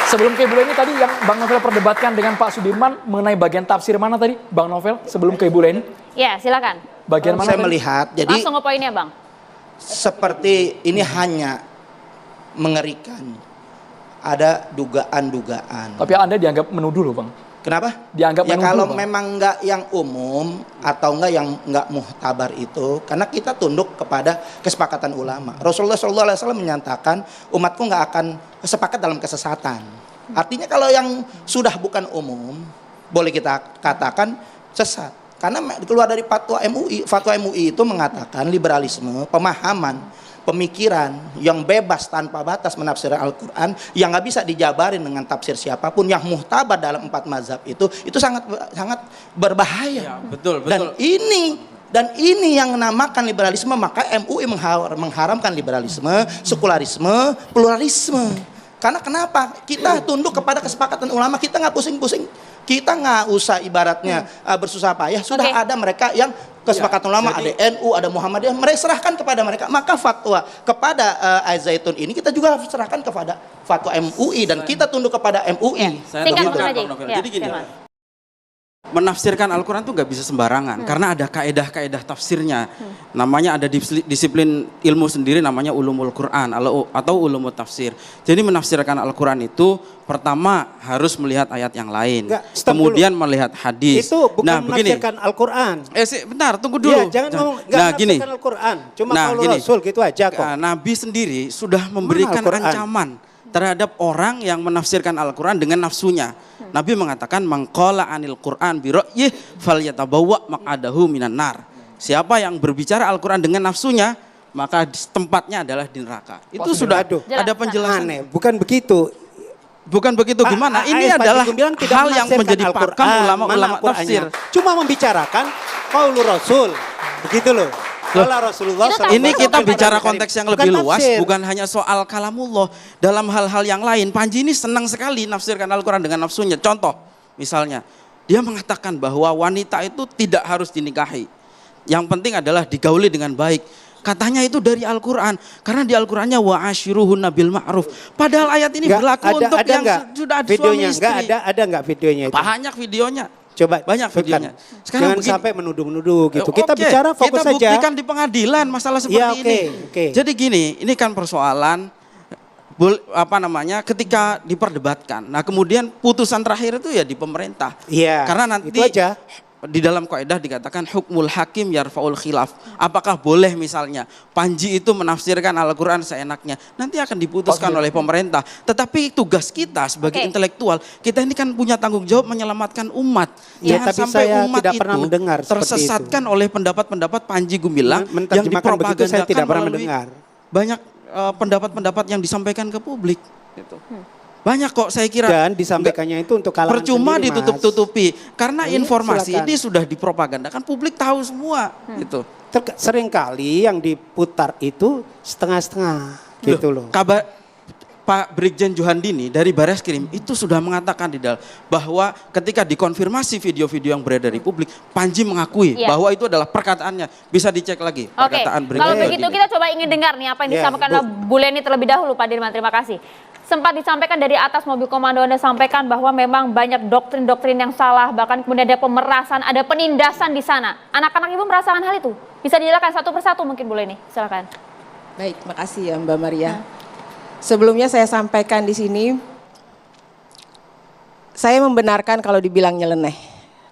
Sebelum ke Ibu Leni tadi yang Bang Novel perdebatkan dengan Pak Sudirman mengenai bagian tafsir mana tadi, Bang Novel, sebelum ke Ibu Leni? Ya, silakan. Bagian mana Saya tadi? melihat, jadi Langsung ke poinnya, Bang. seperti ini hanya mengerikan. Ada dugaan-dugaan. Tapi Anda dianggap menuduh loh, Bang. Kenapa? Dianggap ya menuduh, kalau Bang. memang nggak yang umum atau nggak yang nggak muhtabar itu, karena kita tunduk kepada kesepakatan ulama. Rasulullah SAW menyatakan umatku nggak akan sepakat dalam kesesatan. Artinya kalau yang sudah bukan umum, boleh kita katakan sesat. Karena keluar dari fatwa MUI itu mengatakan liberalisme, pemahaman, pemikiran yang bebas tanpa batas menafsirkan Al-Quran yang nggak bisa dijabarin dengan tafsir siapapun, yang muhtabar dalam 4 mazhab itu sangat berbahaya. Ya, betul. Dan ini yang namakan liberalisme, maka MUI mengharamkan liberalisme, sekularisme, pluralisme. Karena kenapa? Kita tunduk kepada kesepakatan ulama, kita nggak pusing-pusing. Kita nggak usah ibaratnya bersusah payah. Sudah ada mereka yang kesepakatan ulama, ada NU, ada Muhammadiyah, mereka serahkan kepada mereka. Maka fatwa kepada Al-Zaitun ini kita juga harus serahkan kepada fatwa MUI dan kita tunduk kepada MUI. Singkat aja. Jadi gini, menafsirkan Al-Quran itu nggak bisa sembarangan karena ada kaedah-kaedah tafsirnya. Namanya ada disiplin ilmu sendiri namanya ulumul Quran atau ulumul tafsir. Jadi menafsirkan Al-Quran itu pertama harus melihat ayat yang lain, kemudian melihat hadis. Itu bukan menafsirkan Al-Quran. Bentar, tunggu dulu. Ya, jangan ngomong menafsirkan Al-Quran, cuma kalau Rasul gitu aja kok. Nabi sendiri sudah memberikan ancaman terhadap orang yang menafsirkan Al-Quran dengan nafsunya. Nabi mengatakan mangqala anil Quran bi ra'yih falyatabawwa maq'adahu minan nar. Siapa yang berbicara Al-Quran dengan nafsunya, maka tempatnya adalah di neraka. Itu sudah ada penjelasan. Bukan begitu. Bukan begitu gimana? Ini adalah hal yang menjadi pakam ulama-ulama tafsir. Cuma membicarakan qaulur Rasul. Begitu loh. Rasulullah ini kita bicara konteks yang lebih luas, bukan hanya soal kalamullah. Dalam hal-hal yang lain, Panji ini senang sekali nafsirkan Al-Quran dengan nafsunya. Contoh, misalnya, dia mengatakan bahwa wanita itu tidak harus dinikahi. Yang penting adalah digauli dengan baik. Katanya itu dari Al-Quran, karena di Al-Qurannya wa ashiruhunna bil ma'ruf. Padahal ayat ini berlaku untuk yang sudah ada suami istri. Ada nggak videonya itu? Banyak videonya. Coba banyak videonya. Sekarang jangan sampai menuduh-nuduh gitu. Kita bicara fokus saja. Kita buktikan di pengadilan masalah seperti ini. Jadi gini, ini kan persoalan ketika diperdebatkan. Nah, kemudian putusan terakhir itu ya di pemerintah. Iya. Karena nanti itu aja. Di dalam kaidah dikatakan hukmul hakim yarfaul khilaf. Apakah boleh misalnya Panji itu menafsirkan Al-Quran seenaknya? Nanti akan diputuskan oleh pemerintah. Tetapi tugas kita sebagai intelektual, kita ini kan punya tanggung jawab menyelamatkan umat. Ya, jangan sampai umat tidak itu pernah mendengar tersesatkan oleh pendapat-pendapat Panji Gumilang yang dipropagandakan saya tidak pernah melalui mendengar. banyak pendapat-pendapat yang disampaikan ke publik. Gitu. Banyak kok saya kira. Dan disampaikannya itu untuk kalangan percuma sendiri, ditutup-tutupi karena informasi silakan. ini sudah dipropagandakan, publik tahu semua gitu. Seringkali yang diputar itu setengah-setengah gitu loh. Kabar Pak Brigjen Juhandini dari Bareskrim itu sudah mengatakan bahwa ketika dikonfirmasi video-video yang beredar di publik, Panji mengakui bahwa itu adalah perkataannya. Bisa dicek lagi perkataan Brigjen. Kalau begitu kita coba ingin dengar nih apa yang disampaikan oleh Bu Leni terlebih dahulu, Pak Dirman. Terima kasih. Sempat disampaikan dari atas mobil komando Anda sampaikan bahwa memang banyak doktrin-doktrin yang salah, bahkan kemudian ada pemerasan, ada penindasan di sana. Anak-anak Ibu merasakan hal itu? Bisa dijelaskan satu persatu mungkin Bu Leni, silakan. Baik, makasih ya Mbak Maria. Sebelumnya saya sampaikan di sini, saya membenarkan kalau dibilang nyeleneh.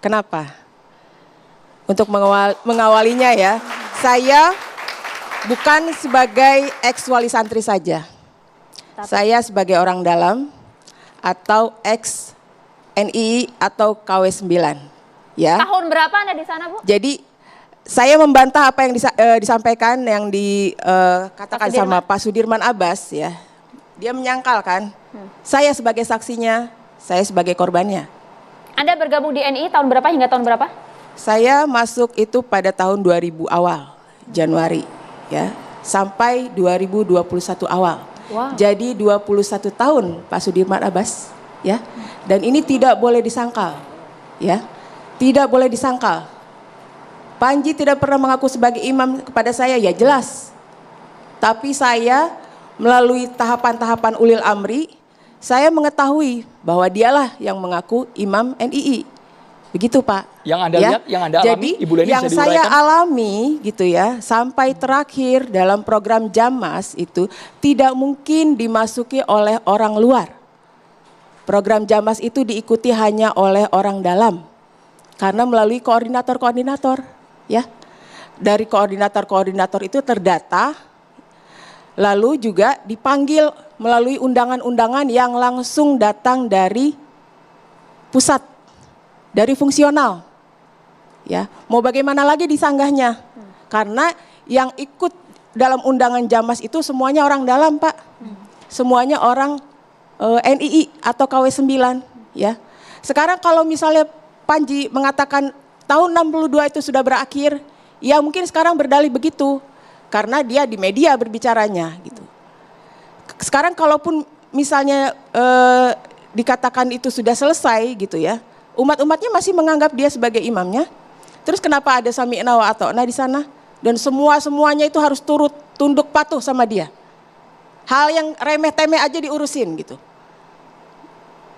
Kenapa? Untuk mengawalinya ya, saya bukan sebagai ex-wali santri saja. Saya sebagai orang dalam atau ex NII atau KW9. Ya. Tahun berapa Anda di sana, Bu? Jadi saya membantah apa yang disampaikan yang dikatakan sama Pak Sudirman Abbas ya. Dia menyangkal kan. Saya sebagai saksinya, saya sebagai korbannya. Anda bergabung di NII tahun berapa hingga tahun berapa? Saya masuk itu pada tahun 2000 awal, Januari ya, sampai 2021 awal. Wow. Jadi 21 tahun Pak Sudirman Abbas ya. Dan ini tidak boleh disangkal ya. Tidak boleh disangkal. Panji tidak pernah mengaku sebagai imam kepada saya ya jelas. Tapi saya melalui tahapan-tahapan ulil amri, saya mengetahui bahwa dialah yang mengaku imam NII. Begitu Pak. Yang Anda lihat, yang Anda alami, Jadi, Ibu Leni yang bisa saya diuraikan? alami gitu ya, sampai terakhir dalam program Jamas itu tidak mungkin dimasuki oleh orang luar. Program Jamas itu diikuti hanya oleh orang dalam. Karena melalui koordinator-koordinator ya. Dari koordinator-koordinator itu terdata, lalu juga dipanggil melalui undangan-undangan yang langsung datang dari pusat, dari fungsional. Ya, mau bagaimana lagi disanggahnya? Karena yang ikut dalam undangan Jamas itu semuanya orang dalam, Pak. Semuanya orang NII atau KW 9, ya. Sekarang kalau misalnya Panji mengatakan tahun 62 itu sudah berakhir, ya mungkin sekarang berdalih begitu. Karena dia di media berbicaranya gitu. Sekarang kalaupun misalnya dikatakan itu sudah selesai gitu ya, umat-umatnya masih menganggap dia sebagai imamnya. Terus kenapa ada sami'na wa ata'na di sana? Dan semuanya itu harus turut tunduk patuh sama dia. Hal yang remeh-temeh aja diurusin gitu.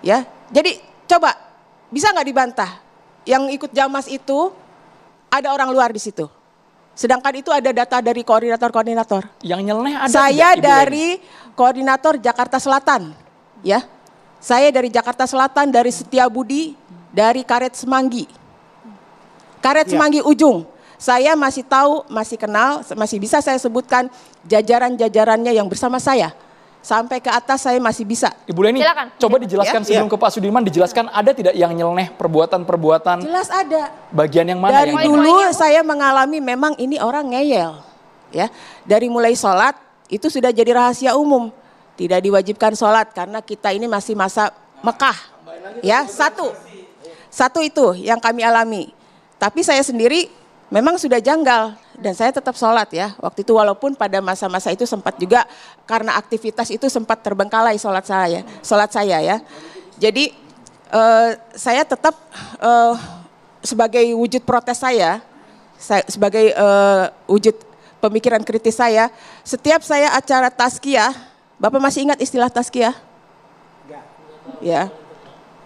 Ya, jadi coba bisa nggak dibantah? Yang ikut Jamas itu ada orang luar di situ. Sedangkan itu ada data dari koordinator-koordinator. Yang nyeleneh ada Saya tidak, Ibu dari koordinator Jakarta Selatan, ya. Saya dari Jakarta Selatan, dari Setiabudi, dari Karet Semanggi. Karet Semanggi ujung. Saya masih tahu, masih kenal, masih bisa saya sebutkan jajaran-jajarannya yang bersama saya. Sampai ke atas saya masih bisa. Ibu Leni, Silakan. coba dijelaskan Ya. sebelum ke Pak Sudirman, dijelaskan ada tidak yang nyeleneh perbuatan-perbuatan Jelas ada. bagian yang mana? Dari yang dulu saya mengalami memang ini orang ngeyel. Ya, dari mulai sholat itu sudah jadi rahasia umum. Tidak diwajibkan sholat karena kita ini masih masa Mekah. Ya, satu itu yang kami alami. Tapi saya sendiri memang sudah janggal dan saya tetap sholat ya. Waktu itu walaupun pada masa-masa itu sempat juga karena aktivitas itu sempat terbengkalai sholat saya ya. Jadi saya tetap sebagai wujud protes saya sebagai wujud pemikiran kritis saya, setiap saya acara tazkiyah, Bapak masih ingat istilah tazkiyah? Enggak. Ya,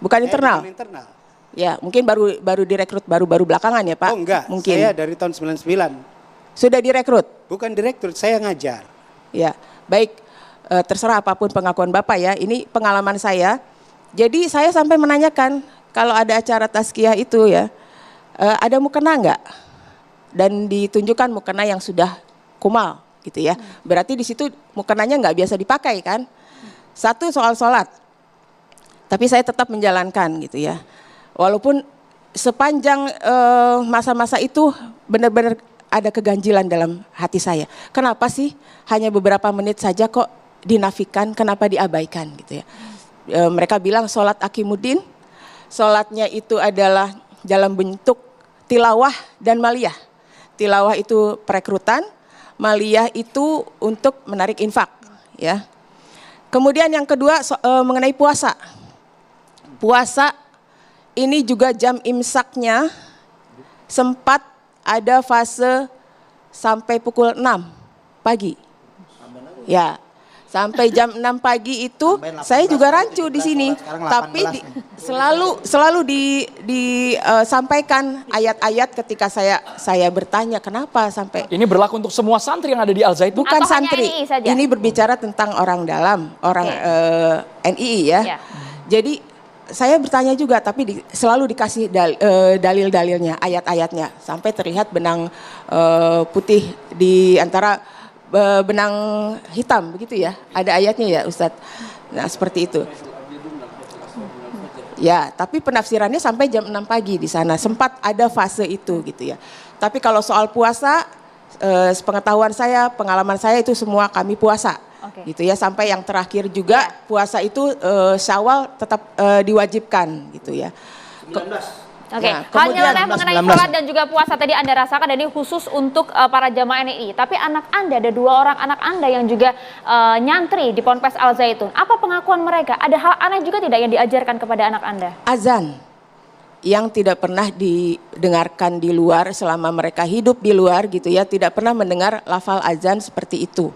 bukan internal. Bukan internal. Ya, mungkin baru direkrut baru belakangan ya Pak. Oh enggak, mungkin. saya dari tahun 99. Sudah direkrut. Bukan direktur, saya ngajar. Ya, baik, terserah apapun pengakuan Bapak ya. Ini pengalaman saya. Jadi saya sampai menanyakan kalau ada acara tazkiyah itu ya, ada mukena enggak? Dan ditunjukkan mukena yang sudah kumal gitu ya. Berarti di situ mukenanya enggak biasa dipakai kan? Satu soal sholat. Tapi saya tetap menjalankan gitu ya. Walaupun sepanjang masa-masa itu benar-benar ada keganjilan dalam hati saya. Kenapa sih hanya beberapa menit saja kok dinafikan, kenapa diabaikan gitu ya. Mereka bilang sholat akimuddin, sholatnya itu adalah dalam bentuk tilawah dan maliyah. Tilawah itu perekrutan, maliyah itu untuk menarik infak ya. Kemudian yang kedua mengenai puasa. Puasa ini juga jam imsaknya sempat ada fase sampai pukul 6 pagi. Ya, sampai jam 6 pagi itu saya juga rancu di sini. Tapi selalu disampaikan ayat-ayat ketika saya bertanya kenapa sampai. Ini berlaku untuk semua santri yang ada di Al Zaitun? Bukan Atau hanya santri. NII saja? Ini berbicara tentang orang dalam, orang NII ya. Ya. Jadi saya bertanya juga, tapi selalu dikasih dalil-dalilnya, ayat-ayatnya, sampai terlihat benang putih di antara benang hitam, begitu ya? Ada ayatnya ya, Ustadz. Nah, seperti itu. Ya, tapi penafsirannya sampai jam 6 pagi di sana. Sempat ada fase itu, gitu ya. Tapi kalau soal puasa, sepengetahuan saya, pengalaman saya itu semua kami puasa. Oke. Gitu ya, sampai yang terakhir juga puasa itu Syawal tetap diwajibkan gitu ya. Oke, Nah, hal kemudian nyeleneh mengenai sholat dan juga puasa tadi Anda rasakan dan ini khusus untuk para jamaah NII. Tapi anak Anda, ada 2 orang anak Anda yang juga nyantri di Ponpes Al Zaitun. Apa pengakuan mereka? Ada hal aneh juga tidak yang diajarkan kepada anak Anda? Azan yang tidak pernah didengarkan di luar selama mereka hidup di luar gitu ya, tidak pernah mendengar lafal azan seperti itu.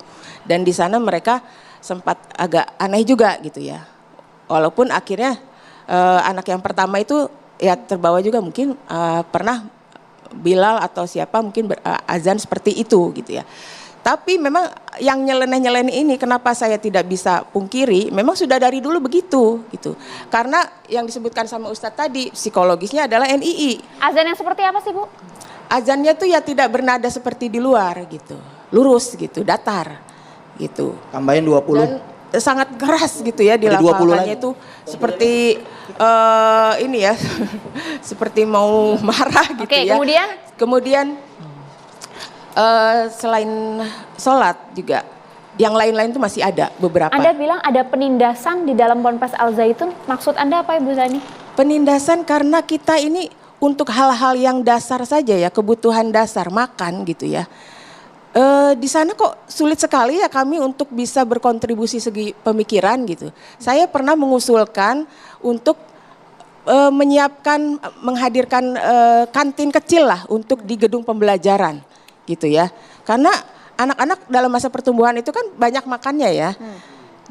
Dan di sana mereka sempat agak aneh juga gitu ya. Walaupun akhirnya anak yang pertama itu ya terbawa juga mungkin pernah Bilal atau siapa mungkin azan seperti itu gitu ya. Tapi memang yang nyeleneh-nyeleneh ini kenapa saya tidak bisa pungkiri, memang sudah dari dulu begitu gitu. Karena yang disebutkan sama Ustadz tadi, psikologisnya adalah NII. Azan yang seperti apa sih Bu? Azannya tuh ya tidak bernada seperti di luar gitu. Lurus gitu, datar gitu. Tambahin 20. Dan sangat keras gitu ya Jadi 20 dilafalkannya lagi. itu seperti ini ya, seperti mau marah gitu Oke, ya. Kemudian selain sholat juga, yang lain-lain itu masih ada beberapa. Anda bilang ada penindasan di dalam Ponpes Al Zaitun. Maksud Anda apa Ibu Zani? Penindasan karena kita ini untuk hal-hal yang dasar saja ya, kebutuhan dasar makan gitu ya. Di sana kok sulit sekali ya kami untuk bisa berkontribusi segi pemikiran gitu. Saya pernah mengusulkan untuk menghadirkan kantin kecil lah untuk di gedung pembelajaran gitu ya. Karena anak-anak dalam masa pertumbuhan itu kan banyak makannya ya.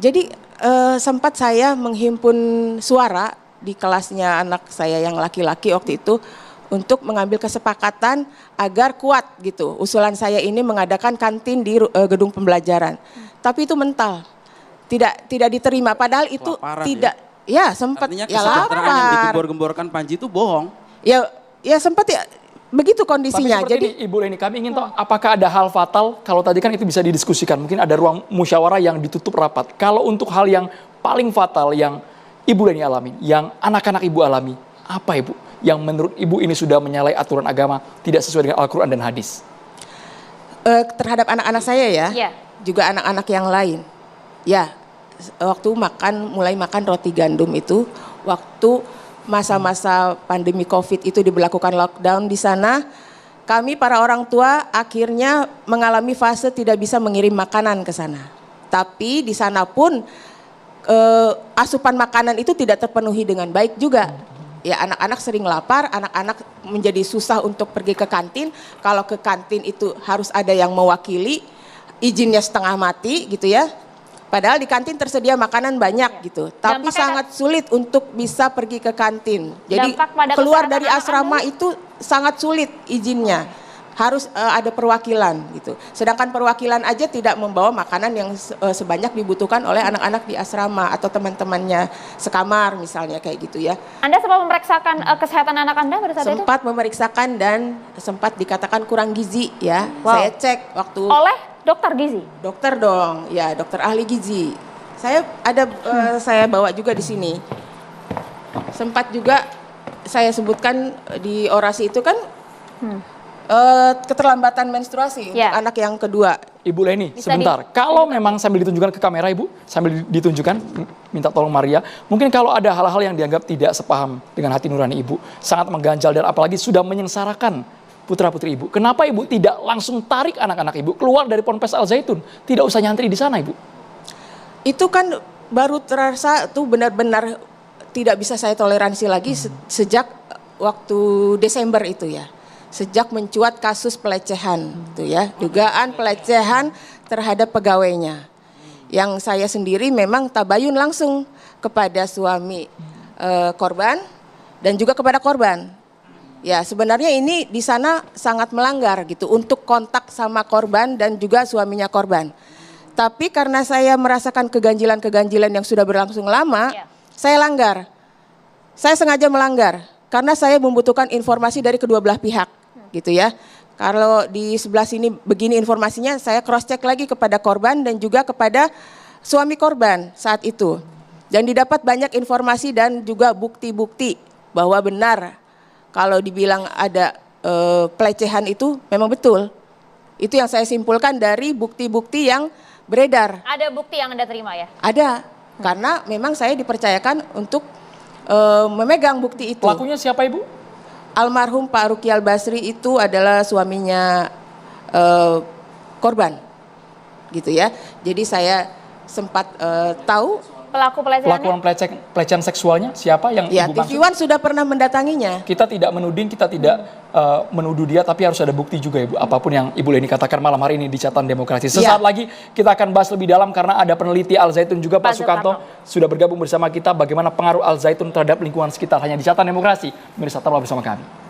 Jadi sempat saya menghimpun suara di kelasnya anak saya yang laki-laki waktu itu untuk mengambil kesepakatan agar kuat gitu. Usulan saya ini mengadakan kantin di gedung pembelajaran. Tapi itu mental. Tidak diterima padahal itu Kelaparan tidak ya sempat Artinya ya kesejahteraan yang lapar. digembor-gemborkan Panji itu bohong. Ya sempat ya begitu Tapi kondisinya. seperti Jadi ini, Ibu Leni, kami ingin tahu apakah ada hal fatal, kalau tadi kan itu bisa didiskusikan, mungkin ada ruang musyawarah yang ditutup rapat. Kalau untuk hal yang paling fatal yang Ibu Leni alami, yang anak-anak Ibu alami, apa Ibu? Yang menurut Ibu ini sudah menyalahi aturan agama, tidak sesuai dengan Al-Quran dan hadis? terhadap anak-anak saya ya, Iya. juga anak-anak yang lain. Ya, waktu mulai makan roti gandum itu, waktu masa-masa pandemi COVID itu diberlakukan lockdown di sana, kami para orang tua akhirnya mengalami fase tidak bisa mengirim makanan ke sana. Tapi di sana pun asupan makanan itu tidak terpenuhi dengan baik juga. Ya, anak-anak sering lapar, anak-anak menjadi susah untuk pergi ke kantin. Kalau ke kantin itu harus ada yang mewakili, izinnya setengah mati gitu ya. Padahal di kantin tersedia makanan banyak gitu. Tapi Dampaknya sangat sulit untuk bisa pergi ke kantin. Jadi Dampak pada keluar kesehatan dari anak-anak asrama itu sangat sulit izinnya. Harus ada perwakilan gitu. Sedangkan perwakilan aja tidak membawa makanan yang sebanyak dibutuhkan oleh anak-anak di asrama atau teman-temannya sekamar misalnya kayak gitu ya. Anda sempat memeriksakan kesehatan anak Anda pada saat itu? Sempat memeriksakan dan sempat dikatakan kurang gizi ya. Wow. Saya cek waktu Oleh dokter gizi? dokter dong, ya dokter ahli gizi. Saya ada saya bawa juga di sini. Sempat juga saya sebutkan di orasi itu kan keterlambatan menstruasi untuk Ya. anak yang kedua. Ibu Leni, Bisa sebentar. Kalau memang sambil ditunjukkan ke kamera Ibu, sambil ditunjukkan, minta tolong Maria. Mungkin kalau ada hal-hal yang dianggap tidak sepaham dengan hati nurani Ibu, sangat mengganjal dan apalagi sudah menyengsarakan putra-putri Ibu. Kenapa Ibu tidak langsung tarik anak-anak Ibu keluar dari Ponpes Al Zaitun? Tidak usah nyantri di sana Ibu. Itu kan baru terasa tuh benar-benar tidak bisa saya toleransi lagi sejak waktu Desember itu ya. Sejak mencuat kasus pelecehan gitu ya, dugaan pelecehan terhadap pegawainya. Yang saya sendiri memang tabayun langsung kepada suami korban dan juga kepada korban. Ya, sebenarnya ini di sana sangat melanggar gitu untuk kontak sama korban dan juga suaminya korban. Tapi karena saya merasakan keganjilan-keganjilan yang sudah berlangsung lama, saya langgar. Saya sengaja melanggar karena saya membutuhkan informasi dari kedua belah pihak, gitu ya. Kalau di sebelah sini begini informasinya, saya cross check lagi kepada korban dan juga kepada suami korban saat itu. Dan didapat banyak informasi dan juga bukti-bukti bahwa benar kalau dibilang ada pelecehan itu memang betul. Itu yang saya simpulkan dari bukti-bukti yang beredar. Ada bukti yang Anda terima ya? Ada, karena memang saya dipercayakan untuk memegang bukti itu. Pelakunya siapa Ibu? Almarhum Pak Ruki Al-Basri itu adalah suaminya korban, gitu ya. Jadi saya sempat tahu Pelaku pelecehannya? Pelakuan pelecehan seksualnya siapa yang Ya, Ibu maksud? TV One sudah pernah mendatanginya. Kita tidak menuding, kita tidak menuduh dia, tapi harus ada bukti juga Ibu. Apapun yang Ibu Leni katakan malam hari ini di Catatan Demokrasi. Sesaat lagi kita akan bahas lebih dalam karena ada peneliti Al Zaitun juga Pak Sukanto sudah bergabung bersama kita bagaimana pengaruh Al Zaitun terhadap lingkungan sekitar hanya di Catatan Demokrasi. Pemirsa, tetaplah bersama kami.